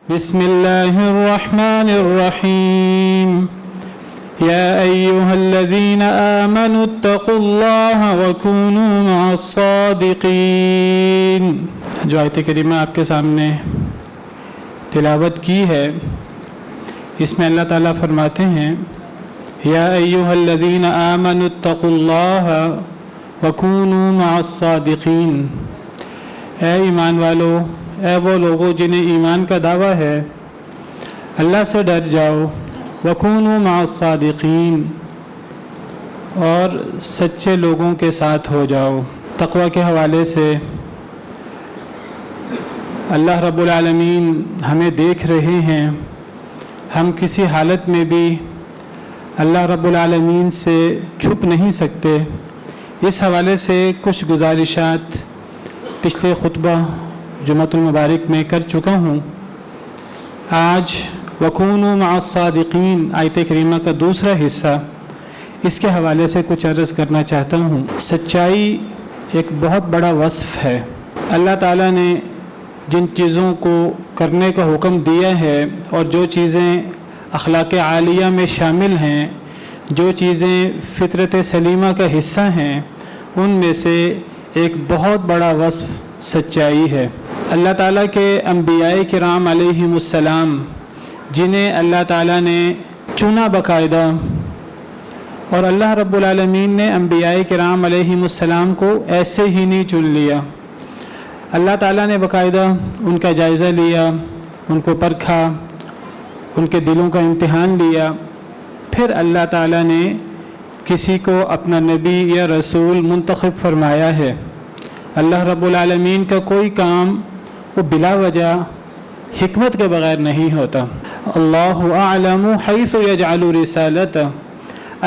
بسم الله الرحمن الرحيم يا أيها الذين آمنوا اتقوا الله وكونوا مع الصادقين. جو آیت کریمہ آپ کے سامنے تلاوت کی ہے، اس میں اللہ تعالیٰ فرماتے ہیں یا ایھا الذین آمنوا اتقوا اللہ وکونوا مع الصادقین. اے ایمان والو، اے وہ لوگوں جنہیں ایمان کا دعویٰ ہے، اللہ سے ڈر جاؤ. وکونوا مع الصادقین، اور سچے لوگوں کے ساتھ ہو جاؤ. تقوی کے حوالے سے اللہ رب العالمین ہمیں دیکھ رہے ہیں. ہم کسی حالت میں بھی اللہ رب العالمین سے چھپ نہیں سکتے. اس حوالے سے کچھ گزارشات پچھلے خطبہ جمعۃ المبارک میں کر چکا ہوں. آج وکونوا مع الصادقین آیت کریمہ کا دوسرا حصہ، اس کے حوالے سے کچھ عرض کرنا چاہتا ہوں. سچائی ایک بہت بڑا وصف ہے. اللہ تعالیٰ نے جن چیزوں کو کرنے کا حکم دیا ہے اور جو چیزیں اخلاق عالیہ میں شامل ہیں، جو چیزیں فطرت سلیمہ کا حصہ ہیں، ان میں سے ایک بہت بڑا وصف سچائی ہے. اللہ تعالیٰ کے انبیاء کرام علیہم السلام، جنہیں اللہ تعالیٰ نے چنا باقاعدہ، اور اللہ رب العالمین نے انبیاء کرام علیہم السلام کو ایسے ہی نہیں چن لیا. اللہ تعالیٰ نے باقاعدہ ان کا جائزہ لیا، ان کو پرکھا، ان کے دلوں کا امتحان لیا. پھر اللہ تعالیٰ نے کسی کو اپنا نبی یا رسول منتخب فرمایا ہے. اللہ رب العالمین کا کوئی کام وہ بلا وجہ حکمت کے بغیر نہیں ہوتا. اللہ اعلم حیث یجعل رسالتہ.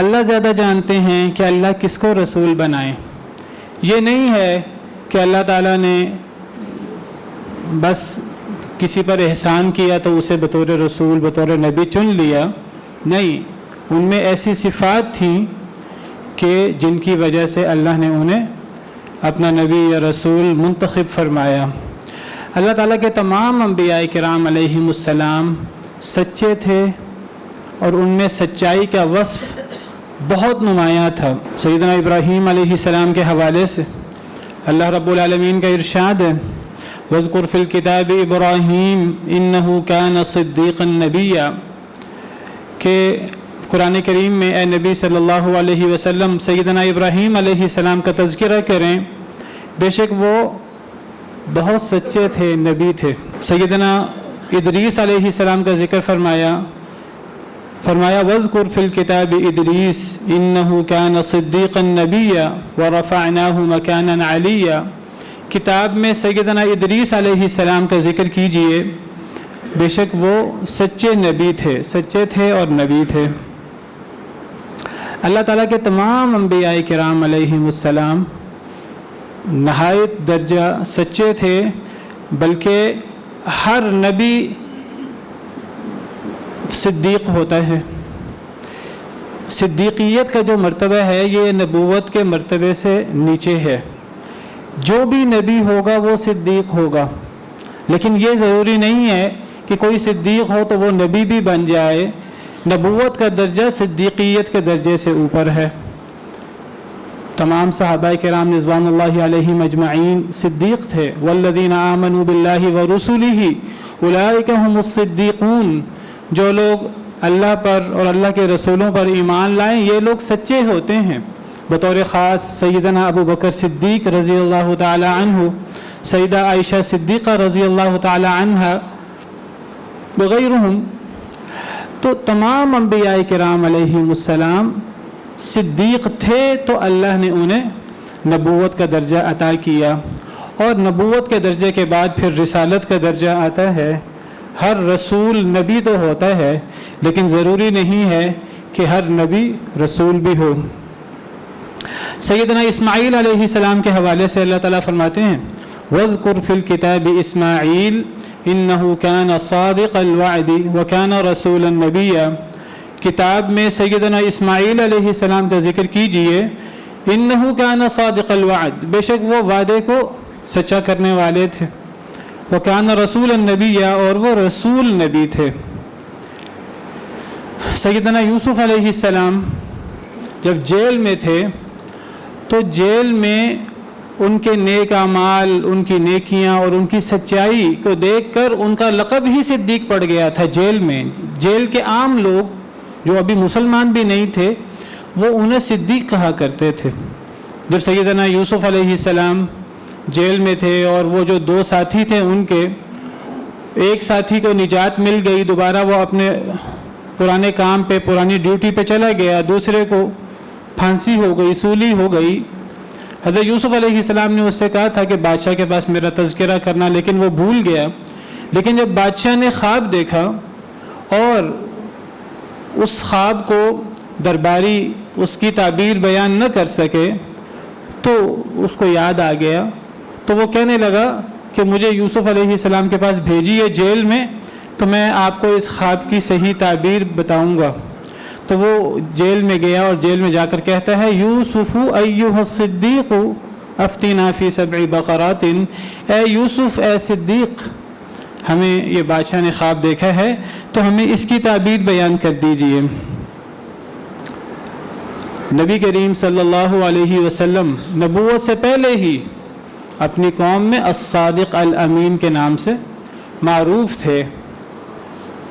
اللہ زیادہ جانتے ہیں کہ اللہ کس کو رسول بنائے. یہ نہیں ہے کہ اللہ تعالیٰ نے بس کسی پر احسان کیا تو اسے بطور رسول، بطور نبی چن لیا. نہیں، ان میں ایسی صفات تھیں کہ جن کی وجہ سے اللہ نے انہیں اپنا نبی یا رسول منتخب فرمایا. اللہ تعالیٰ کے تمام انبیاء کرام علیہم السلام سچے تھے، اور ان میں سچائی کا وصف بہت نمایاں تھا. سیدنا ابراہیم علیہ السلام کے حوالے سے اللہ رب العالمین کا ارشاد ہے وَاذْكُرْ فِي الْكِتَابِ إِبْرَاهِيمَ إِنَّهُ كَانَ صِدِّيقًا نَبِيًّا، کہ قرآن کریم میں اے نبی صلی اللہ علیہ وسلم سیدنا ابراہیم علیہ السلام کا تذکرہ کریں، بے شک وہ بہت سچے تھے، نبی تھے. سیدنا ادریس علیہ السلام کا ذکر فرمایا وَاذْكُرْ فِي الْكِتَابِ إِدْرِيسَ إِنَّهُ كَانَ صِدِّيقًا نَبِيًّا وَرَفَعْنَاهُ مَكَانًا عَلِيًّا. کتاب میں سیدنا ادریس علیہ السلام کا ذکر کیجئے، بے شک وہ سچے نبی تھے، سچے تھے اور نبی تھے. اللہ تعالیٰ کے تمام انبیاء کرام علیہم السلام نہایت درجہ سچے تھے، بلکہ ہر نبی صدیق ہوتا ہے. صدیقیت کا جو مرتبہ ہے یہ نبوت کے مرتبے سے نیچے ہے. جو بھی نبی ہوگا وہ صدیق ہوگا، لیکن یہ ضروری نہیں ہے کہ کوئی صدیق ہو تو وہ نبی بھی بن جائے. نبوت کا درجہ صدیقیت کے درجے سے اوپر ہے. تمام صحابہ کرام رضوان اللہ علیہم اجمعین صدیق تھے. والذین آمنوا باللہ ورسلہ اولئک هم الصدیقون. جو لوگ اللہ پر اور اللہ کے رسولوں پر ایمان لائیں یہ لوگ سچے ہوتے ہیں. بطور خاص سیدنا ابو بکر صدیق رضی اللہ تعالی عنہ، سیدہ عائشہ صدیقہ رضی اللہ تعالی عنہ وغیرہم. تو تمام انبیاء کرام علیہم السلام صدیق تھے، تو اللہ نے انہیں نبوت کا درجہ عطا کیا. اور نبوت کے درجے کے بعد پھر رسالت کا درجہ آتا ہے. ہر رسول نبی تو ہوتا ہے، لیکن ضروری نہیں ہے کہ ہر نبی رسول بھی ہو. سیدنا اسماعیل علیہ السلام کے حوالے سے اللہ تعالیٰ فرماتے ہیں وَاذْكُرْ فِي الْكِتَابِ إِسْمَاعِيلَ إِنَّهُ كَانَ صَادِقَ الْوَعْدِ وَكَانَ رَسُولًا نَبِيًّا. کتاب میں سیدنا اسماعیل علیہ السلام کا ذکر کیجئے. إِنَّهُ كَانَ صَادِقَ الْوَعْدِ، بے شک وہ وعدے کو سچا کرنے والے تھے. وَكَانَ رَسُولًا نَبِيًّا، اور وہ رسول نبی تھے۔ سیدنا یوسف علیہ السلام جب جیل میں تھے تو جیل میں ان کے نیک اعمال، ان کی نیکیاں اور ان کی سچائی کو دیکھ کر ان کا لقب ہی صدیق پڑ گیا تھا جیل میں۔ جیل کے عام لوگ جو ابھی مسلمان بھی نہیں تھے وہ انہیں صدیق کہا کرتے تھے۔ جب سیدنا یوسف علیہ السلام جیل میں تھے اور وہ جو دو ساتھی تھے ان کے ایک ساتھی کو نجات مل گئی، دوبارہ وہ اپنے پرانے کام پہ، پرانی ڈیوٹی پہ چلا گیا، دوسرے کو پھانسی ہو گئی، سولی ہو گئی۔ حضرت یوسف علیہ السلام نے اس سے کہا تھا کہ بادشاہ کے پاس میرا تذکرہ کرنا، لیکن وہ بھول گیا۔ لیکن جب بادشاہ نے خواب دیکھا اور اس خواب کو درباری اس کی تعبیر بیان نہ کر سکے تو اس کو یاد آ گیا، تو وہ کہنے لگا کہ مجھے یوسف علیہ السلام کے پاس بھیجیے جیل میں، تو میں آپ کو اس خواب کی صحیح تعبیر بتاؤں گا۔ تو وہ جیل میں گیا اور جیل میں جا کر کہتا ہے یوسف ایھا الصدیق افتنا فی 7 بقرات، اے یوسف، اے صدیق، ہمیں یہ بادشاہ نے خواب دیکھا ہے تو ہمیں اس کی تعبیر بیان کر دیجئے۔ نبی کریم صلی اللہ علیہ وسلم نبوت سے پہلے ہی اپنی قوم میں الصادق الامین کے نام سے معروف تھے۔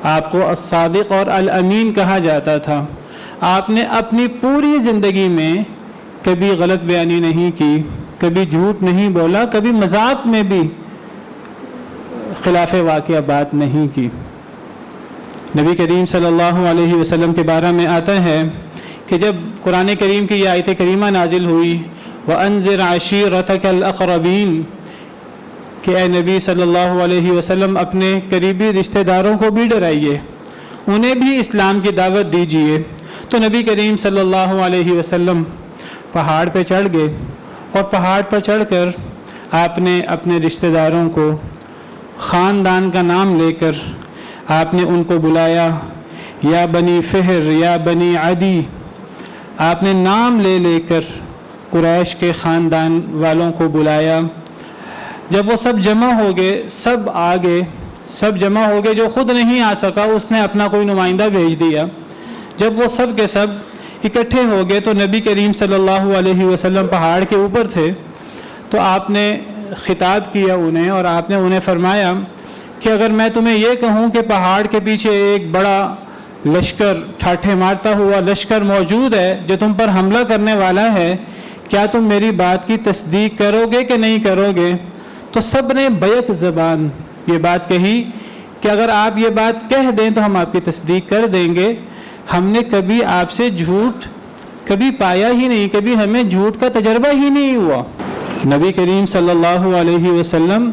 آپ کو الصادق اور الامین کہا جاتا تھا۔ آپ نے اپنی پوری زندگی میں کبھی غلط بیانی نہیں کی، کبھی جھوٹ نہیں بولا، کبھی مذاق میں بھی خلاف واقعہ بات نہیں کی۔ نبی کریم صلی اللہ علیہ وسلم کے بارے میں آتا ہے کہ جب قرآن کریم کی یہ آیت کریمہ نازل ہوئی وَأَنذِرْ عَشِيرَتَكَ الْأَقْرَبِينَ، کہ اے نبی صلی اللہ علیہ وسلم اپنے قریبی رشتہ داروں کو بھی ڈرائیے، انہیں بھی اسلام کی دعوت دیجیے، تو نبی کریم صلی اللہ علیہ وسلم پہاڑ پہ چڑھ گئے اور پہاڑ پر چڑھ کر آپ نے اپنے رشتہ داروں کو خاندان کا نام لے کر آپ نے ان کو بلایا، یا بنی فہر، یا بنی عدی، آپ نے نام لے لے کر قریش کے خاندان والوں کو بلایا۔ جب وہ سب جمع ہو گئے، سب آ گئے، سب جمع ہو گئے، جو خود نہیں آ سکا اس نے اپنا کوئی نمائندہ بھیج دیا۔ جب وہ سب کے سب اکٹھے ہو گئے تو نبی کریم صلی اللہ علیہ وسلم پہاڑ کے اوپر تھے، تو آپ نے خطاب کیا انہیں اور آپ نے انہیں فرمایا کہ اگر میں تمہیں یہ کہوں کہ پہاڑ کے پیچھے ایک بڑا لشکر، ٹھاٹھے مارتا ہوا لشکر موجود ہے جو تم پر حملہ کرنے والا ہے، کیا تم میری بات کی تصدیق کرو گے کہ نہیں کرو گے؟ تو سب نے بیک زبان یہ بات کہی کہ اگر آپ یہ بات کہہ دیں تو ہم آپ کی تصدیق کر دیں گے، ہم نے کبھی آپ سے جھوٹ کبھی پایا ہی نہیں، کبھی ہمیں جھوٹ کا تجربہ ہی نہیں ہوا۔ نبی کریم صلی اللہ علیہ وسلم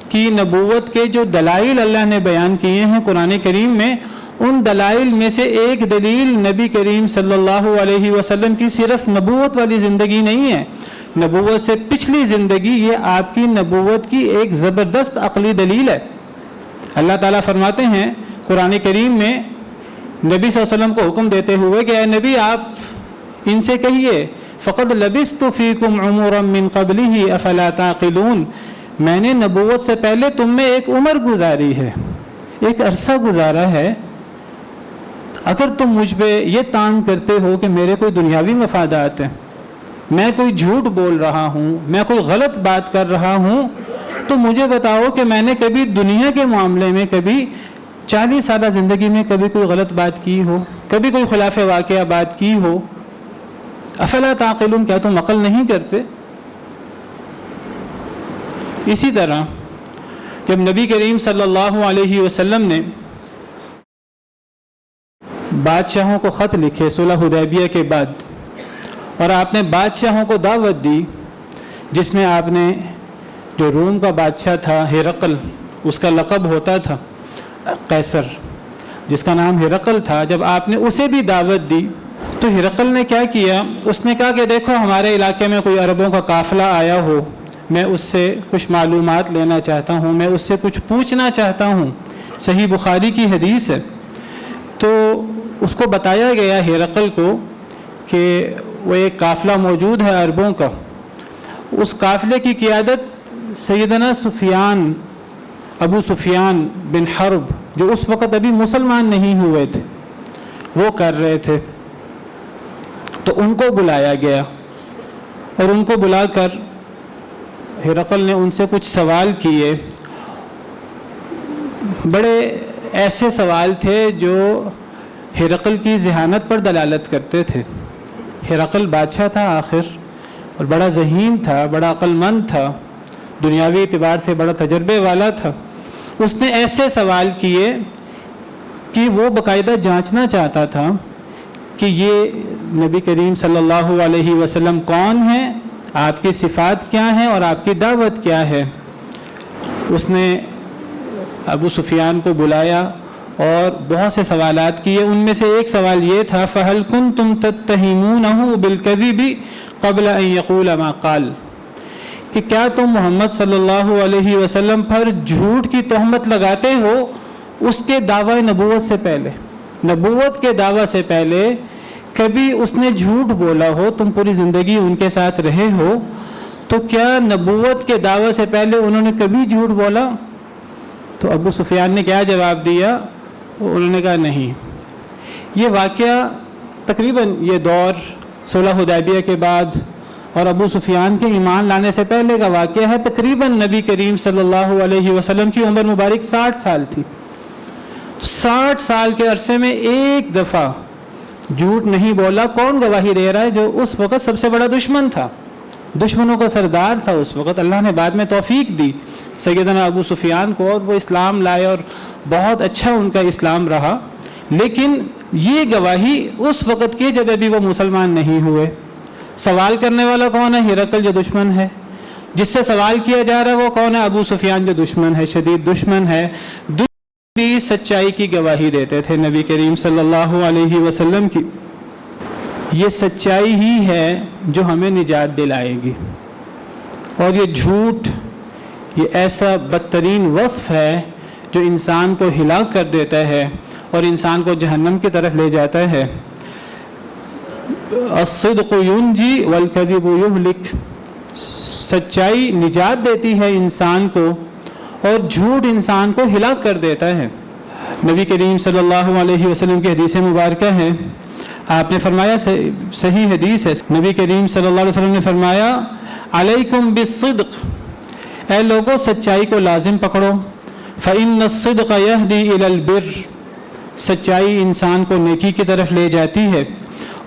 کی نبوت کے جو دلائل اللہ نے بیان کیے ہیں قرآن کریم میں، ان دلائل میں سے ایک دلیل نبی کریم صلی اللہ علیہ وسلم کی صرف نبوت والی زندگی نہیں ہے، نبوت سے پچھلی زندگی، یہ آپ کی نبوت کی ایک زبردست عقلی دلیل ہے۔ اللہ تعالیٰ فرماتے ہیں قرآن کریم میں نبی صلی اللہ علیہ وسلم کو حکم دیتے ہوئے کہ اے نبی آپ ان سے کہیے فَقَدْ لَبِثْتُ فِيكُمْ عُمُرًا مِّن قَبْلِهِ أَفَلَا تَعْقِلُونَ، میں نے نبوت سے پہلے تم میں ایک عمر گزاری ہے، ایک عرصہ گزارا ہے، اگر تم مجھ پہ یہ تان کرتے ہو کہ میرے کوئی دنیاوی مفادات ہیں، میں کوئی جھوٹ بول رہا ہوں، میں کوئی غلط بات کر رہا ہوں، تو مجھے بتاؤ کہ میں نے کبھی دنیا کے معاملے میں کبھی 40 سالہ زندگی میں کبھی کوئی غلط بات کی ہو، کبھی کوئی خلاف واقعہ بات کی ہو؟ افلا تعقلون، کیا تم عقل نہیں کرتے؟ اسی طرح جب نبی کریم صلی اللہ علیہ وسلم نے بادشاہوں کو خط لکھے صلح حدیبیہ کے بعد، اور آپ نے بادشاہوں کو دعوت دی، جس میں آپ نے جو روم کا بادشاہ تھا ہرقل، اس کا لقب ہوتا تھا قیصر، جس کا نام ہرقل تھا، جب آپ نے اسے بھی دعوت دی تو ہرقل نے کیا کیا؟ اس نے کہا کہ دیکھو ہمارے علاقے میں کوئی عربوں کا قافلہ آیا ہو، میں اس سے کچھ معلومات لینا چاہتا ہوں، میں اس سے کچھ پوچھنا چاہتا ہوں۔ صحیح بخاری کی حدیث ہے۔ تو اس کو بتایا گیا ہرقل کو کہ وہ ایک قافلہ موجود ہے عربوں کا، اس قافلے کی قیادت سیدنا سفیان ابو سفیان بن حرب جو اس وقت ابھی مسلمان نہیں ہوئے تھے وہ کر رہے تھے. تو ان کو بلایا گیا اور ان کو بلا کر ہرقل نے ان سے کچھ سوال کیے. بڑے ایسے سوال تھے جو ہرقل کی ذہانت پر دلالت کرتے تھے. ہرقل بادشاہ تھا آخر اور بڑا ذہین تھا, بڑا عقل مند تھا, دنیاوی اعتبار سے بڑا تجربے والا تھا. اس نے ایسے سوال کیے کہ وہ باقاعدہ جانچنا چاہتا تھا کہ یہ نبی کریم صلی اللہ علیہ وسلم کون ہیں, آپ کی صفات کیا ہیں اور آپ کی دعوت کیا ہے. اس نے ابو سفیان کو بلایا اور بہت سے سوالات کیے. ان میں سے ایک سوال یہ تھا فَهَلْ كُنْتُمْ تَتَّهِمُونَهُ بِالْكَذِبِ قَبْلَ أَنْ يَقُولَ مَا قَالَ, کہ کیا تم محمد صلی اللہ علیہ وسلم پر جھوٹ کی تہمت لگاتے ہو اس کے دعوی نبوت سے پہلے, نبوت کے دعوی سے پہلے کبھی اس نے جھوٹ بولا ہو, تم پوری زندگی ان کے ساتھ رہے ہو, تو کیا نبوت کے دعوی سے پہلے انہوں نے کبھی جھوٹ بولا؟ تو ابو سفیان نے کیا جواب دیا؟ انہوں نے کہا نہیں. یہ واقعہ تقریباً یہ دور صلح حدیبیہ کے بعد اور ابو سفیان کے ایمان لانے سے پہلے کا واقعہ ہے. تقریباً نبی کریم صلی اللہ علیہ وسلم کی عمر مبارک 60 سال تھی. 60 سال کے عرصے میں ایک دفعہ جھوٹ نہیں بولا. کون گواہی دے رہا ہے؟ جو اس وقت سب سے بڑا دشمن تھا, دشمنوں کا سردار تھا اس وقت. اللہ نے بعد میں توفیق دی سیدنا ابو سفیان کو اور وہ اسلام لائے اور بہت اچھا ان کا اسلام رہا. لیکن یہ گواہی اس وقت کی جب ابھی وہ مسلمان نہیں ہوئے. سوال کرنے والا کون ہے؟ ہرقل جو دشمن ہے. جس سے سوال کیا جا رہا ہے وہ کون ہے؟ ابو سفیان جو دشمن ہے, شدید دشمن ہے. بھی سچائی کی گواہی دیتے تھے نبی کریم صلی اللہ علیہ وسلم کی. یہ سچائی ہی ہے جو ہمیں نجات دلائے گی. اور یہ جھوٹ یہ ایسا بدترین وصف ہے جو انسان کو ہلاک کر دیتا ہے اور انسان کو جہنم کی طرف لے جاتا ہے. الصدق ینجی والکذب یہلک, سچائی نجات دیتی ہے انسان کو اور جھوٹ انسان کو ہلاک کر دیتا ہے. نبی کریم صلی اللہ علیہ وسلم کی حدیث مبارکہ ہے, آپ نے فرمایا, صحیح حدیث ہے, نبی کریم صلی اللہ علیہ وسلم نے فرمایا علیکم بالصدق, اے لوگوں سچائی کو لازم پکڑو. فإن الصدق یہدی الی البر, سچائی انسان کو نیکی کی طرف لے جاتی ہے.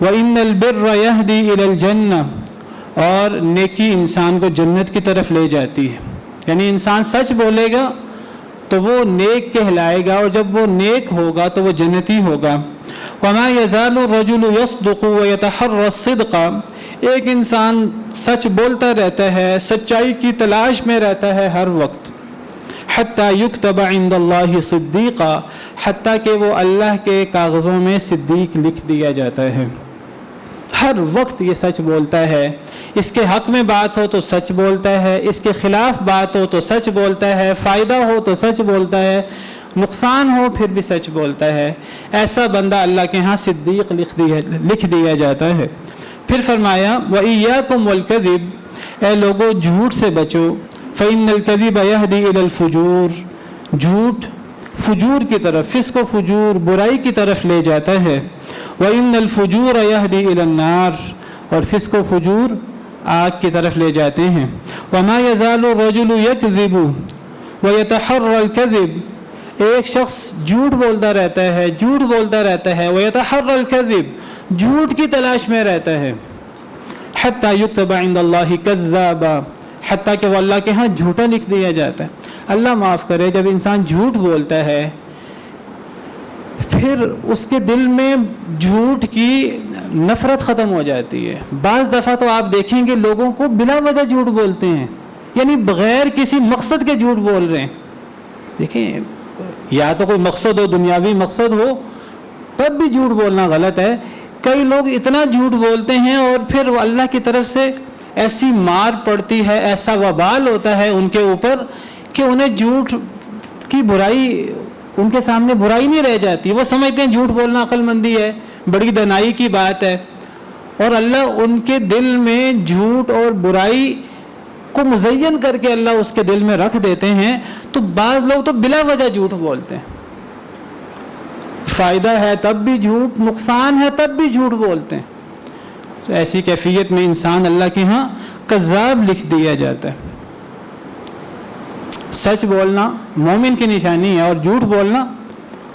وإن البر یہدی الی الجنہ, اور نیکی انسان کو جنت کی طرف لے جاتی ہے. یعنی انسان سچ بولے گا تو وہ نیک کہلائے گا اور جب وہ نیک ہوگا تو وہ جنتی ہوگا. وما یزال الرجل یصدق ویتحری الصدق, ایک انسان سچ بولتا رہتا ہے, سچائی کی تلاش میں رہتا ہے ہر وقت. حتی یکتب عند اللہ صدیقا, حتیٰ کہ وہ اللہ کے کاغذوں میں صدیق لکھ دیا جاتا ہے. ہر وقت یہ سچ بولتا ہے. اس کے حق میں بات ہو تو سچ بولتا ہے, اس کے خلاف بات ہو تو سچ بولتا ہے, فائدہ ہو تو سچ بولتا ہے, نقصان ہو پھر بھی سچ بولتا ہے. ایسا بندہ اللہ کے ہاں صدیق لکھ دیا جاتا ہے. پھر فرمایا وَإِيَّاكُمْ وَالْكَذِبْ, اے لوگو جھوٹ سے بچو. فَإِنَّ الْكَذِبَ يَهْدِي إِلَى الْفُجُورِ, جھوٹ فجور کی طرف, فسق و فجور برائی کی طرف لے جاتا ہے. وَإِنَّ الْفُجُورَ يَهْدِي إِلَى النَّارِ, اور فسق و فجور آگ کی طرف لے جاتے ہیں. وَمَا يَزَالُ الرَّجُلُ يَكْذِبُ وَيَتَحَرَّى الْكَذِبِ, ایک شخص جھوٹ بولتا رہتا ہے, جھوٹ بولتا رہتا ہے. وَيَتَحَرَّى الْكَذِبِ, جھوٹ کی تلاش میں رہتا ہے. حَتَّى يُكْتَبَ عِنْدَ اللَّهِ كَذَّابًا, حتیٰ کہ وہ اللہ کے ہاں جھوٹا لکھ دیا جاتا ہے. اللہ معاف کرے, جب انسان جھوٹ بولتا ہے پھر اس کے دل میں جھوٹ کی نفرت ختم ہو جاتی ہے. بعض دفعہ تو آپ دیکھیں گے لوگوں کو بلا وجہ جھوٹ بولتے ہیں, یعنی بغیر کسی مقصد کے جھوٹ بول رہے ہیں. دیکھیں, یا تو کوئی مقصد ہو, دنیاوی مقصد ہو, تب بھی جھوٹ بولنا غلط ہے. کئی لوگ اتنا جھوٹ بولتے ہیں اور پھر اللہ کی طرف سے ایسی مار پڑتی ہے, ایسا وبال ہوتا ہے ان کے اوپر کہ انہیں جھوٹ کی برائی, ان کے سامنے برائی نہیں رہ جاتی. وہ سمجھتے ہیں جھوٹ بولنا عقل مندی ہے, بڑی دانائی کی بات ہے, اور اللہ ان کے دل میں جھوٹ اور برائی کو مزین کر کے اللہ اس کے دل میں رکھ دیتے ہیں. تو بعض لوگ تو بلا وجہ جھوٹ بولتے ہیں، فائدہ ہے تب بھی جھوٹ، نقصان ہے تب بھی جھوٹ بولتے ہیں. تو ایسی کیفیت میں انسان اللہ کے ہاں کذاب لکھ دیا جاتا ہے. سچ بولنا مومن کی نشانی ہے اور جھوٹ بولنا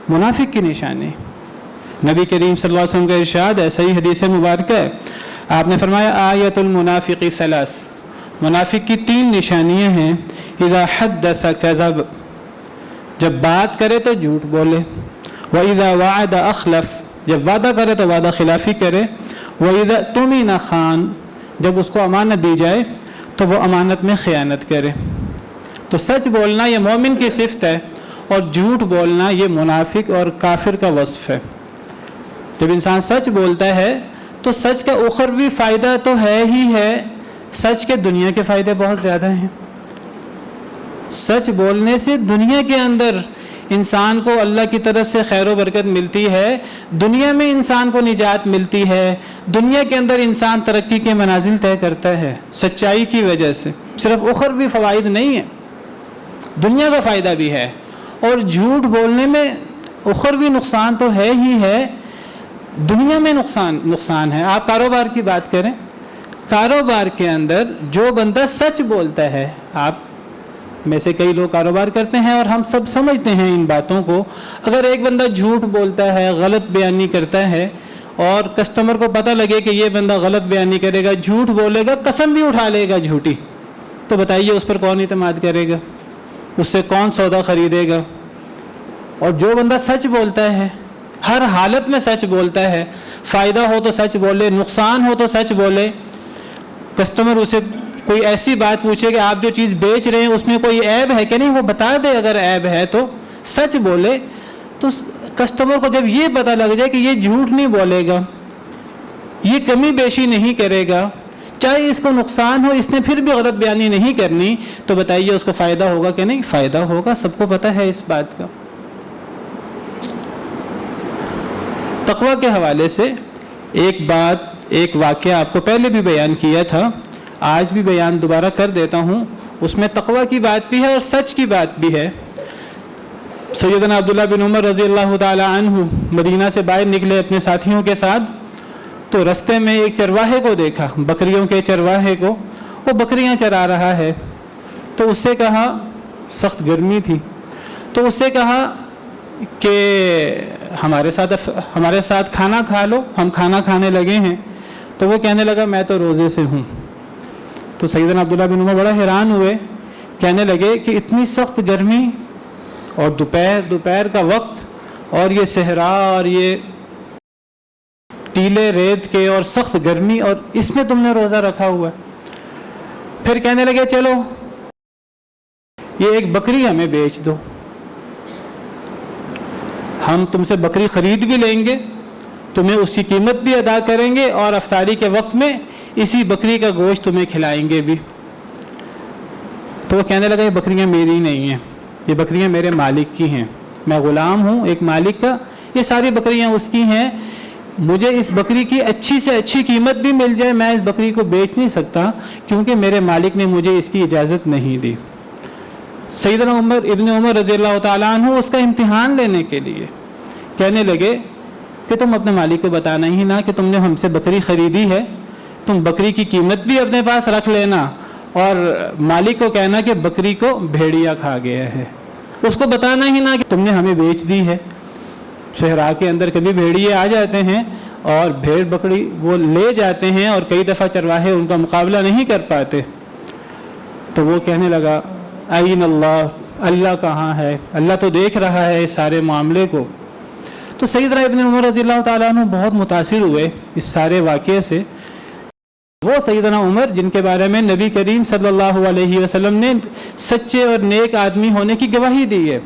منافق کی نشانی ہے. نبی کریم صلی اللہ علیہ وسلم کا ارشاد ہے، صحیح حدیث مبارکہ ہے، آپ نے فرمایا آیت المنافق ثلاث، منافق کی 3 نشانیاں ہیں. اذا حدث کذب، جب بات کرے تو جھوٹ بولے. وَإِذَا وَعَدَ أَخْلَفَ، جب وعدہ کرے تو وعدہ خلافی کرے. وَإِذَا اؤْتُمِنَ خَان، جب اس کو امانت دی جائے تو وہ امانت میں خیانت کرے. تو سچ بولنا یہ مومن کی صفت ہے اور جھوٹ بولنا یہ منافق اور کافر کا وصف ہے. جب انسان سچ بولتا ہے تو سچ کا اخروی فائدہ تو ہے ہی ہے، سچ کے دنیا کے فائدے بہت زیادہ ہیں. سچ بولنے سے دنیا کے اندر انسان کو اللہ کی طرف سے خیر و برکت ملتی ہے، دنیا میں انسان کو نجات ملتی ہے، دنیا کے اندر انسان ترقی کے منازل طے کرتا ہے سچائی کی وجہ سے. صرف اخروی فوائد نہیں ہیں، دنیا کا فائدہ بھی ہے. اور جھوٹ بولنے میں اخروی نقصان تو ہے ہی ہے، دنیا میں نقصان ہے. آپ کاروبار کی بات کریں، کاروبار کے اندر جو بندہ سچ بولتا ہے، آپ میں سے کئی لوگ کاروبار کرتے ہیں اور ہم سب سمجھتے ہیں ان باتوں کو. اگر ایک بندہ جھوٹ بولتا ہے، غلط بیانی کرتا ہے اور کسٹمر کو پتہ لگے کہ یہ بندہ غلط بیانی کرے گا، جھوٹ بولے گا، قسم بھی اٹھا لے گا جھوٹی، تو بتائیے اس پر کون اعتماد کرے گا؟ اس سے کون سودا خریدے گا؟ اور جو بندہ سچ بولتا ہے، ہر حالت میں سچ بولتا ہے، فائدہ ہو تو سچ بولے، نقصان ہو تو سچ بولے. کسٹمر اسے کوئی ایسی بات پوچھے کہ آپ جو چیز بیچ رہے ہیں اس میں کوئی عیب ہے کہ نہیں، وہ بتا دے. اگر عیب ہے تو سچ بولے. تو کسٹمر کو جب یہ پتہ لگ جائے کہ یہ جھوٹ نہیں بولے گا، یہ کمی بیشی نہیں کرے گا، چاہے اس کو نقصان ہو، اس نے پھر بھی غلط بیانی نہیں کرنی، تو بتائیے اس کو فائدہ ہوگا کہ نہیں؟ فائدہ ہوگا، سب کو پتہ ہے اس بات کا. تقویٰ کے حوالے سے ایک واقعہ آپ کو پہلے بھی بیان کیا تھا، آج بھی بیان دوبارہ کر دیتا ہوں. اس میں تقویٰ کی بات بھی ہے اور سچ کی بات بھی ہے. سیدنا عبداللہ بن عمر رضی اللہ تعالی عنہ مدینہ سے باہر نکلے اپنے ساتھیوں کے ساتھ، تو رستے میں ایک چرواہے کو دیکھا، بکریوں کے چرواہے کو، وہ بکریاں چرا رہا ہے. تو اس سے کہا، سخت گرمی تھی، تو اس سے کہا کہ ہمارے ساتھ کھانا کھا لو، ہم کھانا کھانے لگے ہیں. تو وہ کہنے لگا میں تو روزے سے ہوں. تو سیدنا عبداللہ بن عمر بڑا حیران ہوئے، کہنے لگے کہ اتنی سخت گرمی اور دوپہر کا وقت اور یہ صحرا اور یہ ٹیلے ریت کے اور سخت گرمی، اور اس میں تم نے روزہ رکھا ہوا ہے. پھر کہنے لگے چلو یہ ایک بکری ہمیں بیچ دو، ہم تم سے بکری خرید بھی لیں گے، تمہیں اس کی قیمت بھی ادا کریں گے اور افطاری کے وقت میں اسی بکری کا گوشت تمہیں کھلائیں گے بھی. تو وہ کہنے لگا یہ بکریاں میری نہیں ہیں، یہ بکریاں میرے مالک کی ہیں، میں غلام ہوں ایک مالک کا، یہ ساری بکریاں اس کی ہیں. مجھے اس بکری کی اچھی سے اچھی قیمت بھی مل جائے، میں اس بکری کو بیچ نہیں سکتا کیونکہ میرے مالک نے مجھے اس کی اجازت نہیں دی. سیدنا ابن عمر رضی اللہ تعالیٰ عنہ اس کا امتحان لینے کے لیے کہنے لگے کہ تم اپنے مالک کو بتانا ہی نہ کہ تم نے ہم سے بکری خریدی ہے، تم بکری کی قیمت بھی اپنے پاس رکھ لینا اور مالک کو کہنا کہ بکری کو بھیڑیا کھا گیا ہے. اس کو بتانا ہی نہ کہ تم نے ہمیں بیچ دی ہے. صحرا کے اندر کبھی بھیڑیے آ جاتے ہیں اور بھیڑ بکری وہ لے جاتے ہیں اور کئی دفعہ چرواہے ان کا مقابلہ نہیں کر پاتے. تو وہ کہنے لگا این اللہ، اللہ کہاں ہے؟ اللہ تو دیکھ رہا ہے اس سارے معاملے کو. تو سیدنا ابن عمر رضی اللہ تعالیٰ عنہ بہت متاثر ہوئے اس سارے واقعے سے. وہ سیدنا عمر جن کے بارے میں نبی کریم صلی اللہ علیہ وسلم نے سچے اور نیک آدمی ہونے کی گواہی دی ہے.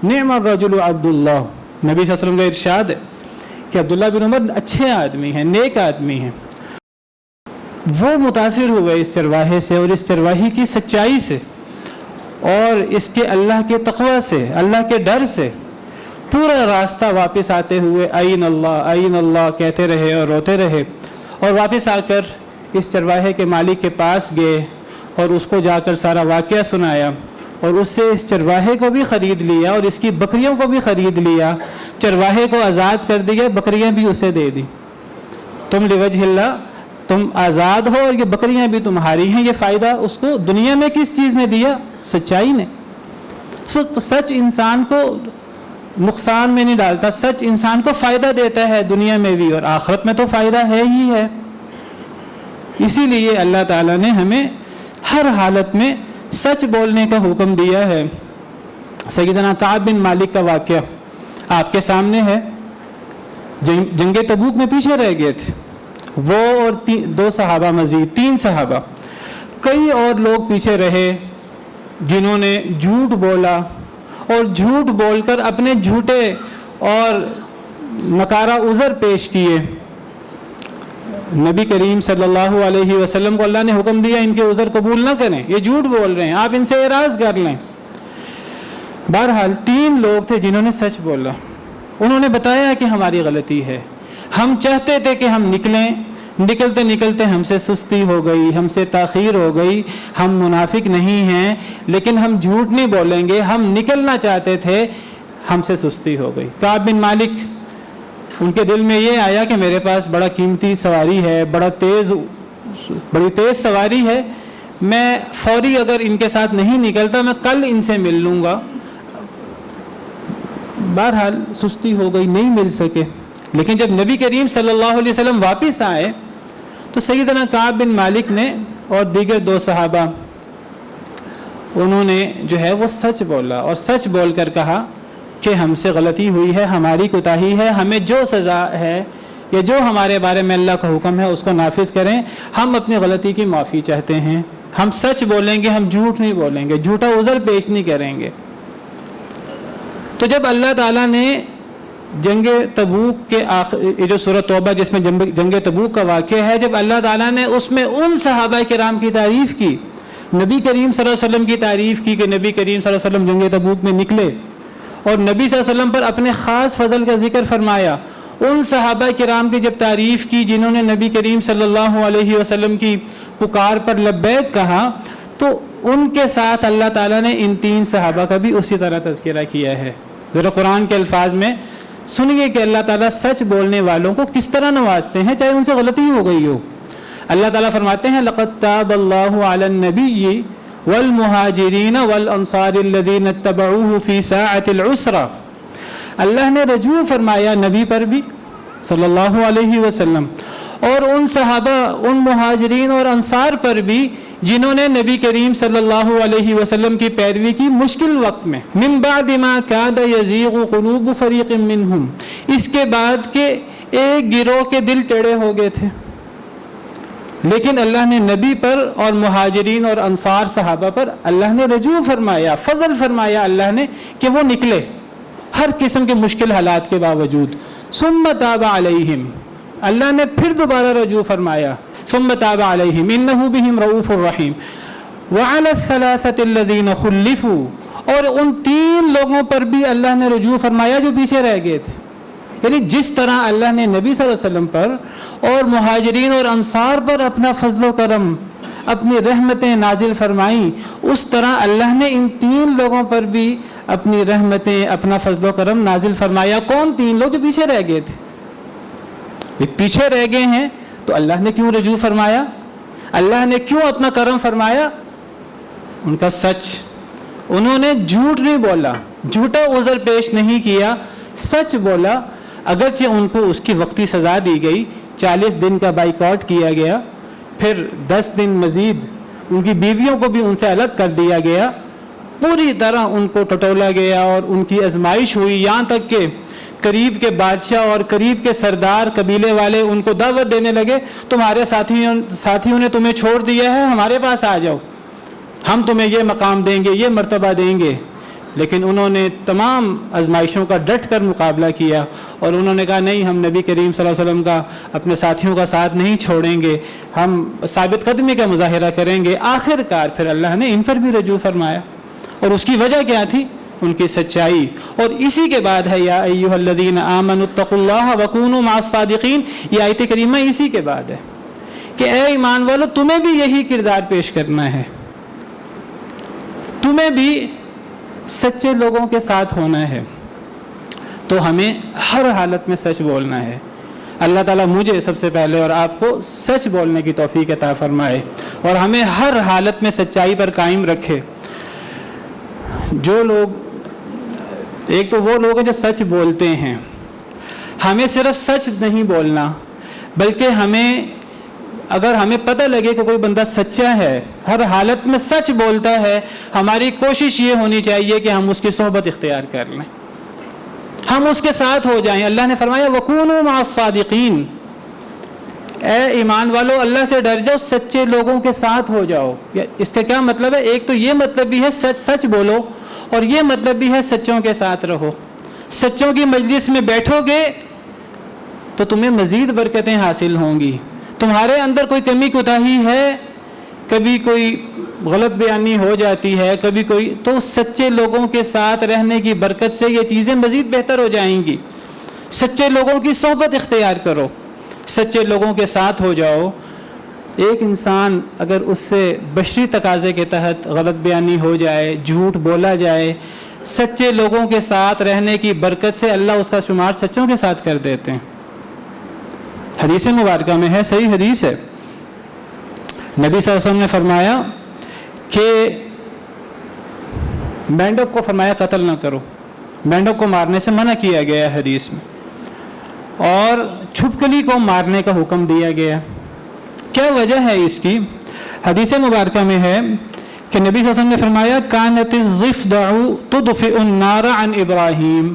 نعم الرجل عبداللہ، نبی صلی اللہ علیہ وسلم کا ارشاد ہے کہ عبداللہ بن عمر اچھے آدمی ہیں، نیک آدمی ہیں. وہ متاثر ہوئے اس چرواہے سے اور اس چرواہی کی سچائی سے اور اس کے اللہ کے تقوی سے، اللہ کے ڈر سے. پورا راستہ واپس آتے ہوئے این اللہ کہتے رہے اور روتے رہے، اور واپس آ کر اس چرواہے کے مالک کے پاس گئے اور اس کو جا کر سارا واقعہ سنایا. اور اس سے اس چرواہے کو بھی خرید لیا اور اس کی بکریوں کو بھی خرید لیا، چرواہے کو آزاد کر دیا، بکریاں بھی اسے دے دی۔ تم لوجہ اللہ، تم آزاد ہو اور یہ بکریاں بھی تمہاری ہیں۔ یہ فائدہ اس کو دنیا میں کس چیز نے دیا؟ سچائی نے۔ تو سچ انسان کو نقصان میں نہیں ڈالتا، سچ انسان کو فائدہ دیتا ہے دنیا میں بھی، اور آخرت میں تو فائدہ ہے ہی ہے۔ اسی لیے اللہ تعالیٰ نے ہمیں ہر حالت میں سچ بولنے کا حکم دیا ہے۔ سیدنا کعب بن مالک کا واقعہ آپ کے سامنے ہے۔ جنگ تبوک میں پیچھے رہ گئے تھے وہ اور 2 صحابہ، مزید 3 صحابہ۔ کئی اور لوگ پیچھے رہے جنہوں نے جھوٹ بولا اور جھوٹ بول کر اپنے جھوٹے اور نکارہ عذر پیش کیے۔ نبی کریم صلی اللہ علیہ وسلم کو اللہ نے حکم دیا ان کے عذر قبول نہ کریں، یہ جھوٹ بول رہے ہیں، آپ ان سے اعراض کر لیں۔ بہرحال 3 لوگ تھے جنہوں نے سچ بولا، انہوں نے بتایا کہ ہماری غلطی ہے، ہم چاہتے تھے کہ ہم نکلیں، نکلتے نکلتے ہم سے سستی ہو گئی، ہم سے تاخیر ہو گئی، ہم منافق نہیں ہیں لیکن ہم جھوٹ نہیں بولیں گے، ہم نکلنا چاہتے تھے، ہم سے سستی ہو گئی۔ کعب بن مالک، ان کے دل میں یہ آیا کہ میرے پاس بڑا قیمتی سواری ہے، بڑی تیز سواری ہے، میں فوری اگر ان کے ساتھ نہیں نکلتا میں کل ان سے مل لوں گا۔ بہرحال سستی ہو گئی، نہیں مل سکے۔ لیکن جب نبی کریم صلی اللہ علیہ وسلم واپس آئے تو سیدنا کعب بن مالک نے اور دیگر 2 صحابہ، انہوں نے جو ہے وہ سچ بولا اور سچ بول کر کہا کہ ہم سے غلطی ہوئی ہے، ہماری کوتاہی ہے، ہمیں جو سزا ہے یا جو ہمارے بارے میں اللہ کا حکم ہے اس کو نافذ کریں، ہم اپنی غلطی کی معافی چاہتے ہیں، ہم سچ بولیں گے، ہم جھوٹ نہیں بولیں گے، جھوٹا عذر پیش نہیں کریں گے۔ تو جب اللہ تعالیٰ نے جنگ تبوک کے جو سورۃ توبہ جس میں جنگ تبوک کا واقعہ ہے، جب اللہ تعالیٰ نے اس میں ان صحابہ کرام کی تعریف کی، نبی کریم صلی اللہ علیہ وسلم کی تعریف کی کہ نبی کریم صلی اللہ علیہ وسلم جنگ تبوک میں نکلے، اور نبی صلی اللہ علیہ وسلم پر اپنے خاص فضل کا ذکر فرمایا، ان صحابہ کرام کی جب تعریف کی جنہوں نے نبی کریم صلی اللہ علیہ وسلم کی پکار پر لبیک کہا، تو ان کے ساتھ اللہ تعالیٰ نے ان 3 صحابہ کا بھی اسی طرح تذکرہ کیا ہے۔ ذرا قرآن کے الفاظ میں سنیے کہ اللہ تعالیٰ سچ بولنے والوں کو کس طرح نوازتے ہیں چاہے ان سے غلطی ہو گئی ہو۔ اللہ تعالیٰ فرماتے ہیں لَقَدْ تَابَ اللَّهُ عَلَى النَّبِيِّ وَالْمُهَاجِرِينَ وَالْأَنصَارِ الَّذِينَ اتَّبَعُوهُ فِي سَاعَةِ الْعُسْرَةِ، اللہ نے رجوع فرمایا نبی پر بھی صلی اللہ علیہ وسلم، اور ان صحابہ، ان مہاجرین اور انصار پر بھی جنہوں نے نبی کریم صلی اللہ علیہ وسلم کی پیروی کی مشکل وقت میں، من بعد ما کاد یزیغ قلوب فریق منہم، اس کے بعد کہ ایک گروہ کے دل ٹیڑے ہو گئے تھے، لیکن اللہ نے نبی پر اور مہاجرین اور انصار صحابہ پر اللہ نے رجوع فرمایا، فضل فرمایا اللہ نے کہ وہ نکلے ہر قسم کے مشکل حالات کے باوجود۔ ثم تاب علیہم، اللہ نے پھر دوبارہ رجوع فرمایا، ثم تاب علیہم انہ بہم رؤوف الرحیم، وعلی الثلاثۃ الذین خلفوا، اور ان 3 لوگوں پر بھی اللہ نے رجوع فرمایا جو پیچھے رہ گئے تھے۔ یعنی جس طرح اللہ نے نبی صلی اللہ علیہ وسلم پر اور مہاجرین اور انصار پر اپنا فضل و کرم، اپنی رحمتیں نازل فرمائیں، اس طرح اللہ نے ان 3 لوگوں پر بھی اپنی رحمتیں، اپنا فضل و کرم نازل فرمایا۔ کون 3 لوگ؟ جو پیچھے رہ گئے تھے۔ یہ پیچھے رہ گئے ہیں تو اللہ نے کیوں رجوع فرمایا؟ اللہ نے کیوں اپنا کرم فرمایا؟ ان کا سچ، انہوں نے جھوٹ نہیں بولا، جھوٹا عذر پیش نہیں کیا، سچ بولا۔ اگرچہ ان کو اس کی وقتی سزا دی گئی، 40 دن کا بائیکاٹ کیا گیا، پھر 10 دن مزید ان کی بیویوں کو بھی ان سے الگ کر دیا گیا، پوری طرح ان کو ٹٹولا گیا اور ان کی آزمائش ہوئی، یہاں تک کہ قریب کے بادشاہ اور قریب کے سردار قبیلے والے ان کو دعوت دینے لگے، تمہارے ساتھیوں نے تمہیں چھوڑ دیا ہے، ہمارے پاس آ جاؤ، ہم تمہیں یہ مقام دیں گے، یہ مرتبہ دیں گے۔ لیکن انہوں نے تمام آزمائشوں کا ڈٹ کر مقابلہ کیا اور انہوں نے کہا نہیں، ہم نبی کریم صلی اللہ علیہ وسلم کا، اپنے ساتھیوں کا ساتھ نہیں چھوڑیں گے، ہم ثابت قدمی کا مظاہرہ کریں گے۔ آخر کار پھر اللہ نے ان پر بھی رجوع فرمایا، اور اس کی وجہ کیا تھی؟ ان کی سچائی۔ اور اسی کے بعد ہے یا ایھا الذین آمنوا اتقوا اللہ وکونوا مع الصادقین، یہ آیت کریمہ اسی کے بعد ہے کہ اے ایمان والو تمہیں بھی یہی کردار پیش کرنا ہے، تمہیں بھی سچے لوگوں کے ساتھ ہونا ہے، تو ہمیں ہر حالت میں سچ بولنا ہے۔ اللہ تعالیٰ مجھے سب سے پہلے اور آپ کو سچ بولنے کی توفیق عطا فرمائے اور ہمیں ہر حالت میں سچائی پر قائم رکھے۔ جو لوگ، ایک تو وہ لوگ ہیں جو سچ بولتے ہیں، ہمیں صرف سچ نہیں بولنا، بلکہ اگر ہمیں پتہ لگے کہ کوئی بندہ سچا ہے، ہر حالت میں سچ بولتا ہے، ہماری کوشش یہ ہونی چاہیے کہ ہم اس کی صحبت اختیار کر لیں، ہم اس کے ساتھ ہو جائیں۔ اللہ نے فرمایا وَكُونُوا مَعَ الصَّادِقِينَ، اے ایمان والو اللہ سے ڈر جاؤ، سچے لوگوں کے ساتھ ہو جاؤ۔ اس کا کیا مطلب ہے؟ ایک تو یہ مطلب بھی ہے سچ بولو، اور یہ مطلب بھی ہے سچوں کے ساتھ رہو۔ سچوں کی مجلس میں بیٹھو گے تو تمہیں مزید برکتیں حاصل ہوں گی۔ تمہارے اندر کوئی کمی کوتاہی ہے، کبھی کوئی غلط بیانی ہو جاتی ہے، کبھی کوئی، تو سچے لوگوں کے ساتھ رہنے کی برکت سے یہ چیزیں مزید بہتر ہو جائیں گی۔ سچے لوگوں کی صحبت اختیار کرو، سچے لوگوں کے ساتھ ہو جاؤ۔ ایک انسان اگر اس سے بشری تقاضے کے تحت غلط بیانی ہو جائے، جھوٹ بولا جائے، سچے لوگوں کے ساتھ رہنے کی برکت سے اللہ اس کا شمار سچوں کے ساتھ کر دیتے ہیں۔ حدیث مبارکہ میں ہے، صحیح حدیث ہے، نبی صلی اللہ علیہ وسلم نے فرمایا کہ مینڈک کو فرمایا قتل نہ کرو، مینڈک کو مارنے سے منع کیا گیا ہے حدیث میں، اور چھپکلی کو مارنے کا حکم دیا گیا۔ کیا وجہ ہے اس کی؟ حدیث مبارکہ میں ہے کہ نبی صلی اللہ علیہ وسلم نے فرمایا کانت الضفدع تدفئ النار عن ابراہیم،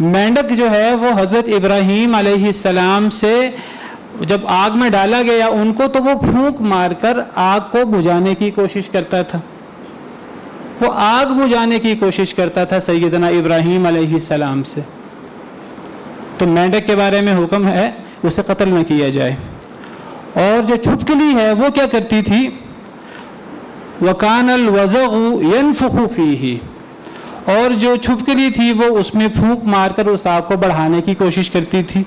مینڈک جو ہے وہ حضرت ابراہیم علیہ السلام سے جب آگ میں ڈالا گیا ان کو، تو وہ پھونک مار کر آگ کو بجھانے کی کوشش کرتا تھا، وہ آگ بجھانے کی کوشش کرتا تھا سیدنا ابراہیم علیہ السلام سے۔ تو مینڈک کے بارے میں حکم ہے اسے قتل نہ کیا جائے۔ اور جو چھپکلی ہے وہ کیا کرتی تھی؟ وَكَانَ الْوَزَغُ يَنْفُخُ فِيهِ، اور جو چھپکلی تھی وہ اس میں پھونک مار کر اس آگ کو بڑھانے کی کوشش کرتی تھی۔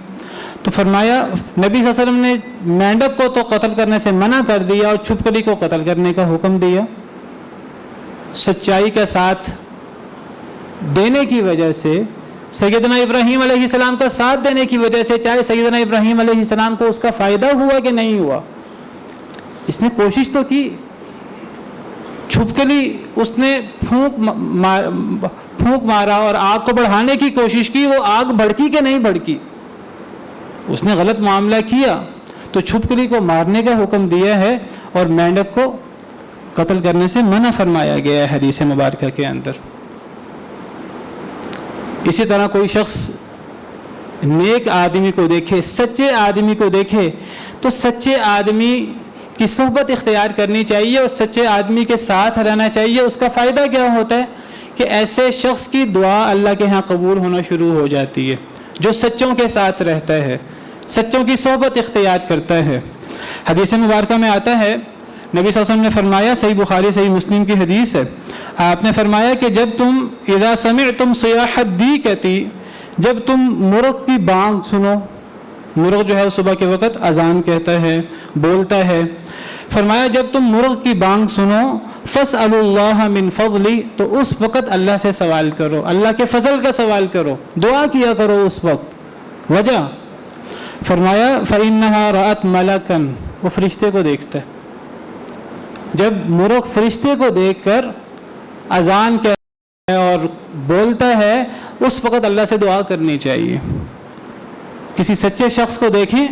تو فرمایا نبی صلی اللہ علیہ وسلم نے مینڈک کو تو قتل کرنے سے منع کر دیا اور چھپکلی کو قتل کرنے کا حکم دیا۔ سچائی کا ساتھ دینے کی وجہ سے، سیدنا ابراہیم علیہ السلام کا ساتھ دینے کی وجہ سے، چاہے سیدنا ابراہیم علیہ السلام کو اس کا فائدہ ہوا کہ نہیں ہوا، اس نے کوشش تو کی۔ چھپکلی اس نے پھونک مارا اور آگ کو بڑھانے کی کوشش کی، وہ آگ بھڑکی کہ نہیں بھڑکی؟ اس نے غلط معاملہ کیا، تو چھپکلی کو مارنے کا حکم دیا ہے اور مینڈک کو قتل کرنے سے منع فرمایا گیا ہے حدیث مبارکہ کے اندر۔ اسی طرح کوئی شخص نیک آدمی کو دیکھے، سچے آدمی کو دیکھے، تو سچے آدمی کی صحبت اختیار کرنی چاہیے اور سچے آدمی کے ساتھ رہنا چاہیے۔ اس کا فائدہ کیا ہوتا ہے کہ ایسے شخص کی دعا اللہ کے ہاں قبول ہونا شروع ہو جاتی ہے، جو سچوں کے ساتھ رہتا ہے، سچوں کی صحبت اختیار کرتا ہے۔ حدیث مبارکہ میں آتا ہے، نبی صلی اللہ علیہ وسلم نے فرمایا، صحیح بخاری صحیح مسلم کی حدیث ہے، آپ نے فرمایا کہ جب تم اذا سمعتم صیاح الدیکۃ، جب تم مرغ کی بانگ سنو، مرغ جو ہے صبح کے وقت اذان کہتا ہے، بولتا ہے، فرمایا جب تم مرغ کی بانگ سنو فاسألوا اللہ من فضلی، تو اس وقت اللہ سے سوال کرو، اللہ کے فضل کا سوال کرو، دعا کیا کرو اس وقت۔ وجہ فرمایا فإنها رأت ملکا، وہ فرشتے کو دیکھتا ہے۔ جب مرغ فرشتے کو دیکھ کر اذان کہتا ہے اور بولتا ہے، اس وقت اللہ سے دعا کرنی چاہیے۔ کسی سچے شخص کو دیکھیں،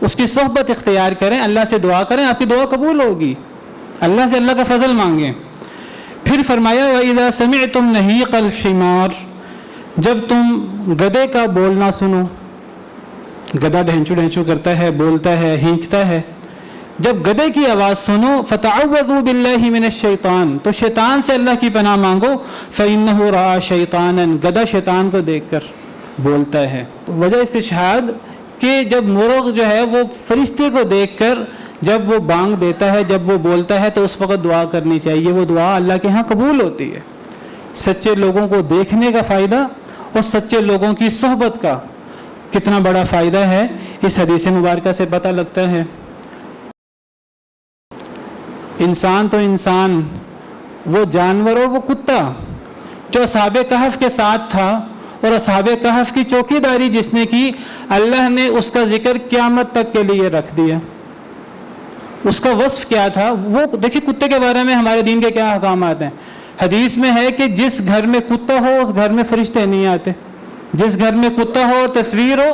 اس کی صحبت اختیار کریں، اللہ سے دعا کریں، آپ کی دعا قبول ہوگی، اللہ سے اللہ کا فضل مانگیں۔ پھر فرمایا وَإِذَا سَمِعْتُمْ نَهِيقَ الْحِمَارِ، جب تم گدھے کا بولنا سنو، گدھا ڈھینچو ڈھینچو کرتا ہے، بولتا ہے، ہینکتا ہے، جب گدھے کی آواز سنو فَتَعَوَّذُوا بِاللَّهِ مِنَ الشَّيْطَانِ، تو شیطان سے اللہ کی پناہ مانگو، فَإِنَّهُ رَأَى شَيْطَانًا، گدھا شیطان کو دیکھ کر بولتا ہے۔ وجہ استشہاد کہ جب مرغ جو ہے وہ فرشتے کو دیکھ کر جب وہ بانگ دیتا ہے، جب وہ بولتا ہے، تو اس وقت دعا کرنی چاہیے، وہ دعا اللہ کے ہاں قبول ہوتی ہے۔ سچے لوگوں کو دیکھنے کا فائدہ اور سچے لوگوں کی صحبت کا کتنا بڑا فائدہ ہے، اس حدیث مبارکہ سے پتہ لگتا ہے۔ انسان تو انسان وہ جانور اور وہ کتا جو اصحاب کہف کے ساتھ تھا اور اصحاب کہف کی چوکیداری جس نے کی، اللہ نے اس کا ذکر قیامت تک کے لیے رکھ دیا۔ اس کا وصف کیا تھا؟ وہ دیکھیں کتے کے بارے میں ہمارے دین کے کیا احکامات ہیں۔ حدیث میں ہے کہ جس گھر میں کتا ہو اس گھر میں فرشتے نہیں آتے، جس گھر میں کتا ہو اور تصویر ہو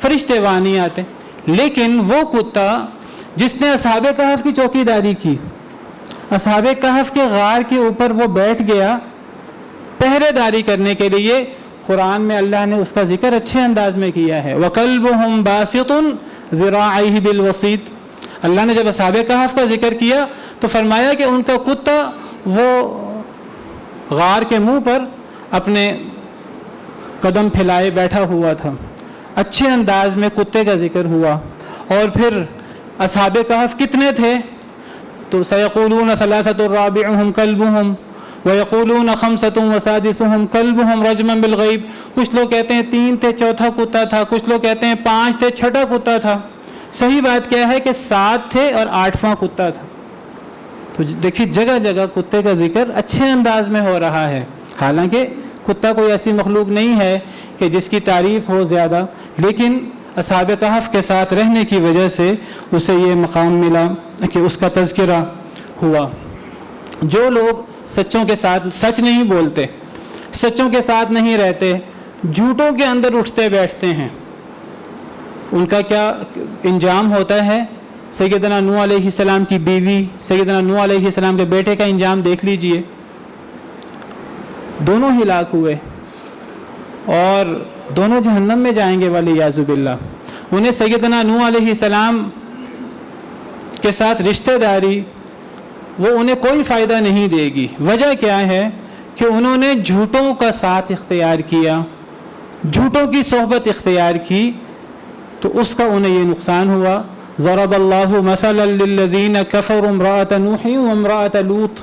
فرشتے وہاں نہیں آتے۔ لیکن وہ کتا جس نے اصحاب کہف کی چوکیداری کی، اصحاب کہف کے غار کے اوپر وہ بیٹھ گیا پہرے داری کرنے کے لیے، قرآن میں اللہ نے اس کا ذکر اچھے انداز میں کیا ہے۔ وَقَلْبُهُمْ بَاسِطٌ ذِرَاعَيْهِ بِالْوَصِيدِ۔ اللہ نے جب اصحاب کہف کا ذکر کیا تو فرمایا کہ ان کا کتا وہ غار کے منہ پر اپنے قدم پھیلائے بیٹھا ہوا تھا۔ اچھے انداز میں کتے کا ذکر ہوا۔ اور پھر اصحاب کہف کتنے تھے؟ تو سَيَقُولُونَ ثَلَاثَةٌ رَابِعُهُمْ كَلْبُهُمْ وَيَقُولُونَ خَمْسَةٌ وَسَادِسُهُمْ كَلْبُهُمْ رَجْمًا بِالْغَيْبِ۔ کچھ لوگ کہتے ہیں 3 تھے چوتھا کتا تھا، کچھ لوگ کہتے ہیں 5 تھے چھٹا کتا تھا۔ صحیح بات کیا ہے کہ 7 تھے اور 8واں کتا تھا۔ تو دیکھیے جگہ جگہ کتے کا ذکر اچھے انداز میں ہو رہا ہے، حالانکہ کتا کوئی ایسی مخلوق نہیں ہے کہ جس کی تعریف ہو زیادہ، لیکن اصحاب کہف کے ساتھ رہنے کی وجہ سے اسے یہ مقام ملا کہ اس کا تذکرہ ہوا۔ جو لوگ سچوں کے ساتھ سچ نہیں بولتے، سچوں کے ساتھ نہیں رہتے، جھوٹوں کے اندر اٹھتے بیٹھتے ہیں، ان کا کیا انجام ہوتا ہے؟ سیدنا نوح علیہ السلام کی بیوی، سیدنا نوح علیہ السلام کے بیٹے کا انجام دیکھ لیجئے، دونوں ہلاک ہوئے اور دونوں جہنم میں جائیں گے والعیاذ باللہ۔ انہیں سیدنا نوح علیہ السلام کے ساتھ رشتہ داری وہ انہیں کوئی فائدہ نہیں دے گی۔ وجہ کیا ہے کہ انہوں نے جھوٹوں کا ساتھ اختیار کیا، جھوٹوں کی صحبت اختیار کی، تو اس کا انہیں یہ نقصان ہوا۔ ضرب اللہ مثلا للذین کفروا امرأة نوح وامرأة لوط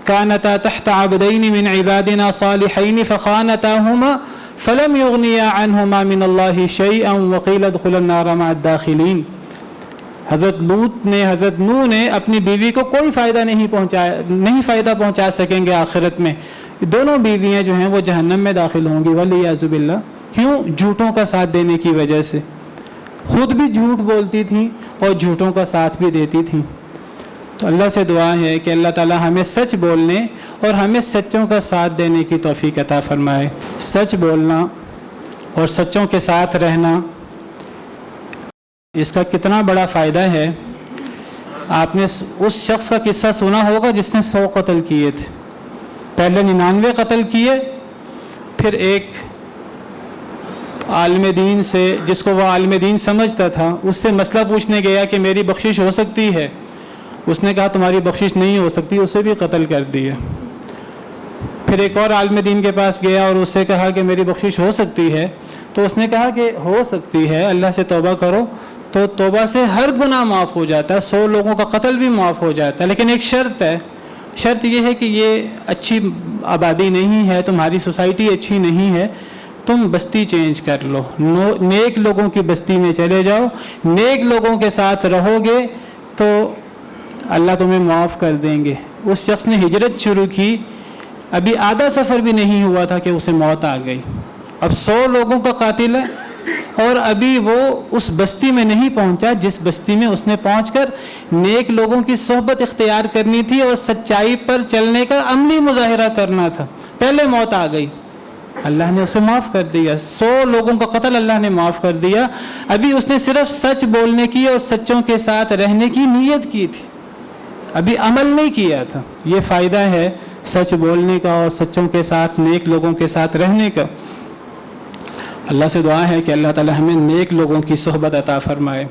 كانتا تحت عبدین من عبادنا صالحین فخانتاهما فلم یغنیا عنہما من اللہ شیئا وقیل ادخلا النار مع الداخلین۔ حضرت لوط نے، حضرت نوح نے اپنی بیوی کو کوئی فائدہ نہیں فائدہ پہنچا سکیں گے آخرت میں، دونوں بیویاں جو ہیں وہ جہنم میں داخل ہوں گی والعیاذ باللہ۔ کیوں؟ جھوٹوں کا ساتھ دینے کی وجہ سے، خود بھی جھوٹ بولتی تھیں اور جھوٹوں کا ساتھ بھی دیتی تھیں۔ تو اللہ سے دعا ہے کہ اللہ تعالی ہمیں سچ بولنے اور ہمیں سچوں کا ساتھ دینے کی توفیق عطا فرمائے۔ سچ بولنا اور سچوں کے ساتھ رہنا، اس کا کتنا بڑا فائدہ ہے۔ آپ نے اس شخص کا قصہ سنا ہوگا جس نے 100 قتل کیے تھے، پہلے 99 قتل کیے، پھر ایک عالم دین سے، جس کو وہ عالم دین سمجھتا تھا، اس سے مسئلہ پوچھنے گیا کہ میری بخشش ہو سکتی ہے؟ اس نے کہا تمہاری بخشش نہیں ہو سکتی، اسے بھی قتل کر دیا۔ پھر ایک اور عالم دین کے پاس گیا اور اس سے کہا کہ میری بخشش ہو سکتی ہے، تو اس نے کہا کہ ہو سکتی ہے، اللہ سے توبہ کرو، تو توبہ سے ہر گناہ معاف ہو جاتا ہے، 100 لوگوں کا قتل بھی معاف ہو جاتا ہے، لیکن ایک شرط ہے، شرط یہ ہے کہ یہ اچھی آبادی نہیں ہے، تمہاری سوسائٹی اچھی نہیں ہے، تم بستی چینج کر لو، نیک لوگوں کی بستی میں چلے جاؤ، نیک لوگوں کے ساتھ رہو گے تو اللہ تمہیں معاف کر دیں گے۔ اس شخص نے ہجرت شروع کی، ابھی آدھا سفر بھی نہیں ہوا تھا کہ اسے موت آ گئی۔ اب 100 لوگوں کا قاتل ہے اور ابھی وہ اس بستی میں نہیں پہنچا جس بستی میں اس نے پہنچ کر نیک لوگوں کی صحبت اختیار کرنی تھی اور سچائی پر چلنے کا عملی مظاہرہ کرنا تھا، پہلے موت آ گئی۔ اللہ نے اسے معاف کر دیا، 100 لوگوں کا قتل اللہ نے معاف کر دیا۔ ابھی اس نے صرف سچ بولنے کی اور سچوں کے ساتھ رہنے کی نیت کی تھی، ابھی عمل نہیں کیا تھا۔ یہ فائدہ ہے سچ بولنے کا اور سچوں کے ساتھ، نیک لوگوں کے ساتھ رہنے کا۔ اللہ سے دعا ہے کہ اللہ تعالی ہمیں نیک لوگوں کی صحبت عطا فرمائے۔